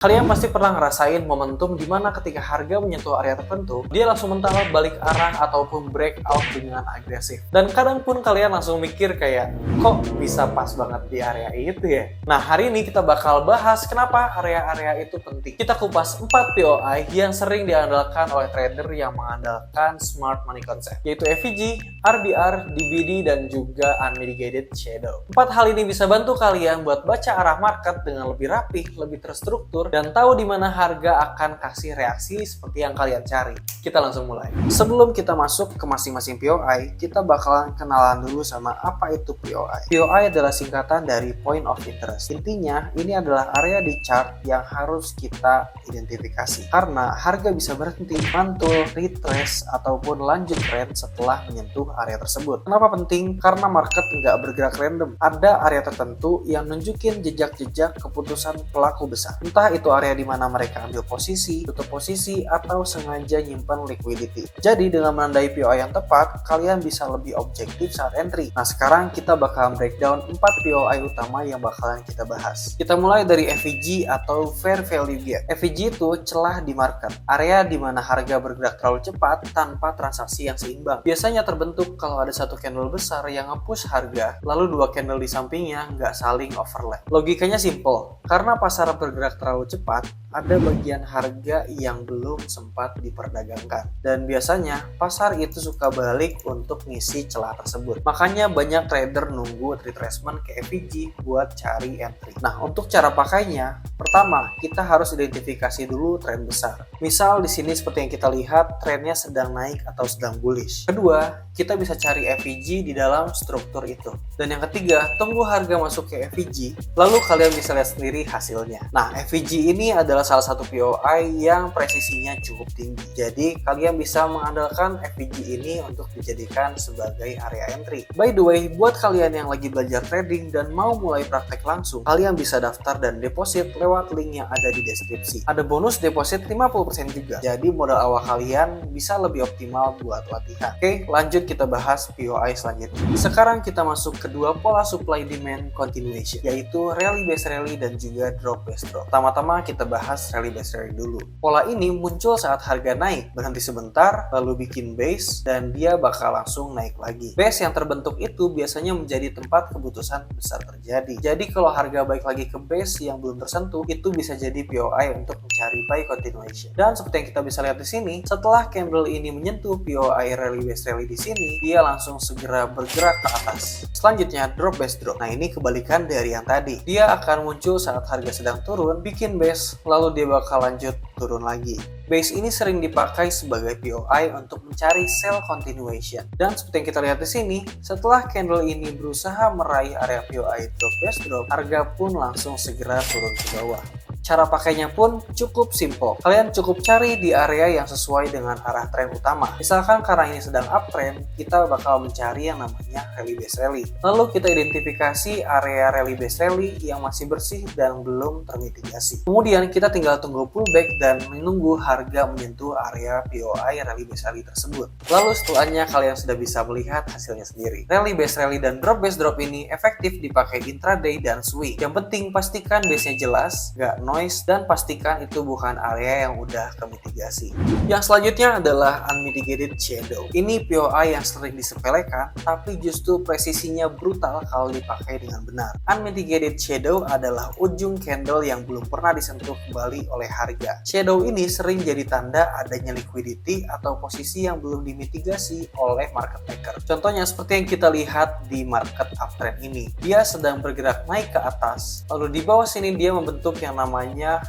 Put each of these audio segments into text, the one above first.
Kalian pasti pernah ngerasain momentum di mana ketika harga menyentuh area tertentu, dia langsung mental balik arah ataupun breakout dengan agresif. Dan kadang pun kalian langsung mikir kayak, kok bisa pas banget di area itu ya? Nah, hari ini kita bakal bahas kenapa area-area itu penting. Kita kupas 4 POI yang sering diandalkan oleh trader yang mengandalkan smart money concept, yaitu FVG, RBR, DBD, dan juga unmitigated shadow. 4 hal ini bisa bantu kalian buat baca arah market dengan lebih rapih, lebih terstruktur, dan tahu di mana harga akan kasih reaksi seperti yang kalian cari. Kita langsung mulai. Sebelum kita masuk ke masing-masing POI, kita bakalan kenalan dulu sama apa itu POI. POI adalah singkatan dari point of interest. Intinya, ini adalah area di chart yang harus kita identifikasi. Karena harga bisa berhenti, mantul, retrace, ataupun lanjut trend setelah menyentuh area tersebut. Kenapa penting? Karena market nggak bergerak random. Ada area tertentu yang nunjukin jejak-jejak keputusan pelaku besar. Entah itu area di mana mereka ambil posisi, tutup posisi, atau sengaja nyimpan liquidity. Jadi dengan menandai POI yang tepat, kalian bisa lebih objektif saat entry. Nah, sekarang kita bakalan breakdown 4 POI utama yang bakalan kita bahas. Kita mulai dari FVG atau Fair Value Gap. FVG itu celah di market, area di mana harga bergerak terlalu cepat tanpa transaksi yang seimbang. Biasanya terbentuk kalau ada satu candle besar yang nge-push harga, lalu dua candle di sampingnya nggak saling overlap. Logikanya simple, karena pasar bergerak terlalu cepat, ada bagian harga yang belum sempat diperdagangkan. Dan biasanya, pasar itu suka balik untuk ngisi celah tersebut. Makanya banyak trader nunggu retracement ke FVG buat cari entry. Nah, untuk cara pakainya, pertama, kita harus identifikasi dulu tren besar. Misal di sini seperti yang kita lihat, trennya sedang naik atau sedang bullish. Kedua, kita bisa cari FVG di dalam struktur itu. Dan yang ketiga, tunggu harga masuk ke FVG, lalu kalian bisa lihat sendiri hasilnya. Nah, FVG ini adalah salah satu POI yang presisinya cukup tinggi. Jadi, kalian bisa mengandalkan FVG ini untuk dijadikan sebagai area entry. By the way, buat kalian yang lagi belajar trading dan mau mulai praktek langsung, kalian bisa daftar dan deposit lewat link yang ada di deskripsi. Ada bonus deposit 50% juga. Jadi, modal awal kalian bisa lebih optimal buat latihan. Oke, lanjut kita bahas POI selanjutnya. Sekarang kita masuk ke dua pola supply demand continuation, yaitu rally based rally dan juga drop based drop. Pertama-tama kita bahas rally based rally dulu. Pola ini muncul saat harga naik, berhenti sebentar, lalu bikin base, dan dia bakal langsung naik lagi. Base yang terbentuk itu biasanya menjadi tempat keputusan besar terjadi. Jadi kalau harga balik lagi ke base yang belum tersentuh, itu bisa jadi POI untuk mencari buy continuation. Dan seperti yang kita bisa lihat di sini, setelah candle ini menyentuh POI rally based rally di sini, dia langsung segera bergerak ke atas. Selanjutnya drop based drop. Nah, ini kebalikan dari yang tadi. Dia akan muncul saat harga sedang turun, bikin base, lalu dia bakal lanjut turun lagi. Base ini sering dipakai sebagai POI untuk mencari sell continuation. Dan seperti yang kita lihat di sini, setelah candle ini berusaha meraih area POI drop based drop, harga pun langsung segera turun ke bawah. Cara pakainya pun cukup simple. Kalian cukup cari di area yang sesuai dengan arah tren utama. Misalkan karena ini sedang uptrend, kita bakal mencari yang namanya rally based rally. Lalu kita identifikasi area rally based rally yang masih bersih dan belum termitigasi. Kemudian kita tinggal tunggu pullback dan menunggu harga menyentuh area POI rally based rally tersebut. Lalu setelahnya kalian sudah bisa melihat hasilnya sendiri. Rally based rally dan drop based drop ini efektif dipakai intraday dan swing. Yang penting pastikan base-nya jelas, nggak noise, dan pastikan itu bukan area yang udah kemitigasi. Yang selanjutnya adalah unmitigated shadow. Ini POI yang sering disepelekan, tapi justru presisinya brutal kalau dipakai dengan benar. Unmitigated shadow adalah ujung candle yang belum pernah disentuh kembali oleh harga. Shadow ini sering jadi tanda adanya liquidity atau posisi yang belum dimitigasi oleh market maker. Contohnya seperti yang kita lihat di market uptrend ini. Dia sedang bergerak naik ke atas, lalu di bawah sini dia membentuk yang namanya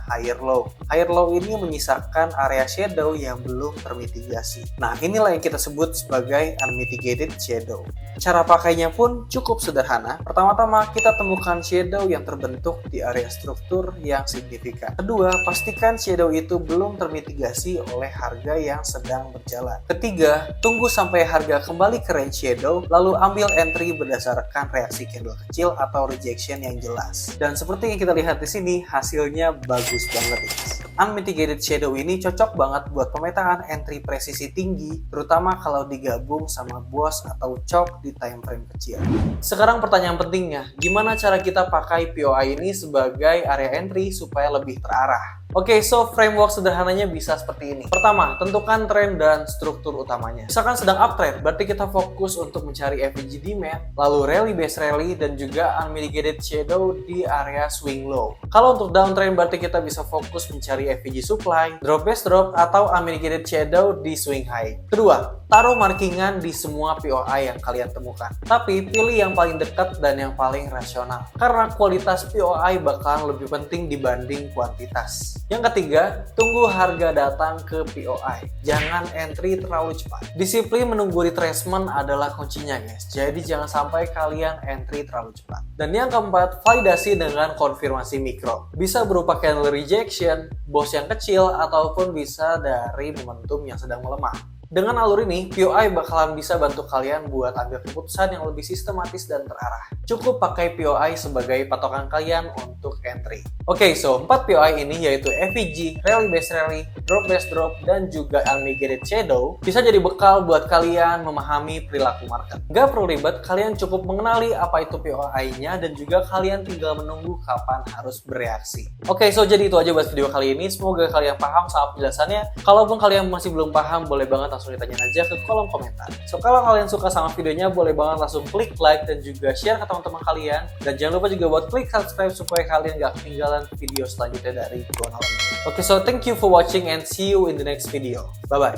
higher low. Higher low ini menyisakan area shadow yang belum termitigasi. Nah, inilah yang kita sebut sebagai unmitigated shadow. Cara pakainya pun cukup sederhana. Pertama-tama kita temukan shadow yang terbentuk di area struktur yang signifikan. Kedua, pastikan shadow itu belum termitigasi oleh harga yang sedang berjalan. Ketiga, tunggu sampai harga kembali ke range shadow, lalu ambil entry berdasarkan reaksi candle kecil atau rejection yang jelas. Dan seperti yang kita lihat di sini, hasilnya bagus banget guys. Unmitigated shadow ini cocok banget buat pemetaan entry presisi tinggi, terutama kalau digabung sama BOS atau chop di time frame kecil. Sekarang pertanyaan pentingnya, gimana cara kita pakai POI ini sebagai area entry supaya lebih terarah? Oke, so framework sederhananya bisa seperti ini. Pertama, tentukan tren dan struktur utamanya. Misalkan sedang uptrend, berarti kita fokus untuk mencari FVG demand, lalu rally based rally, dan juga unmitigated shadow di area swing low. Kalau untuk downtrend, berarti kita bisa fokus mencari FVG supply, drop based drop, atau unmitigated shadow di swing high. Kedua, taruh markingan di semua POI yang kalian temukan. Tapi pilih yang paling dekat dan yang paling rasional. Karena kualitas POI bakalan lebih penting dibanding kuantitas. Yang ketiga, tunggu harga datang ke POI. Jangan entry terlalu cepat. Disiplin menunggu retracement adalah kuncinya guys. Jadi jangan sampai kalian entry terlalu cepat. Dan yang keempat, validasi dengan konfirmasi mikro. Bisa berupa candle rejection, bounce yang kecil, ataupun bisa dari momentum yang sedang melemah. Dengan alur ini, POI bakalan bisa bantu kalian buat ambil keputusan yang lebih sistematis dan terarah. Cukup pakai POI sebagai patokan kalian untuk entry. Oke, so 4 POI ini yaitu FVG, Rally Based Rally, Drop Based Drop, dan juga Unmitigated Shadow bisa jadi bekal buat kalian memahami perilaku market. Gak perlu ribet, kalian cukup mengenali apa itu POI-nya dan juga kalian tinggal menunggu kapan harus bereaksi. Oke, so jadi itu aja buat video kali ini. Semoga kalian paham sama penjelasannya. Kalaupun kalian masih belum paham, boleh banget langsung ditanya aja ke kolom komentar. So kalau kalian suka sama videonya, boleh banget langsung klik like dan juga share ke teman-teman kalian. Dan jangan lupa juga buat klik subscribe supaya kalian gak ketinggalan video selanjutnya dari channel ini. Oke, so thank you for watching and see you in the next video. Bye bye.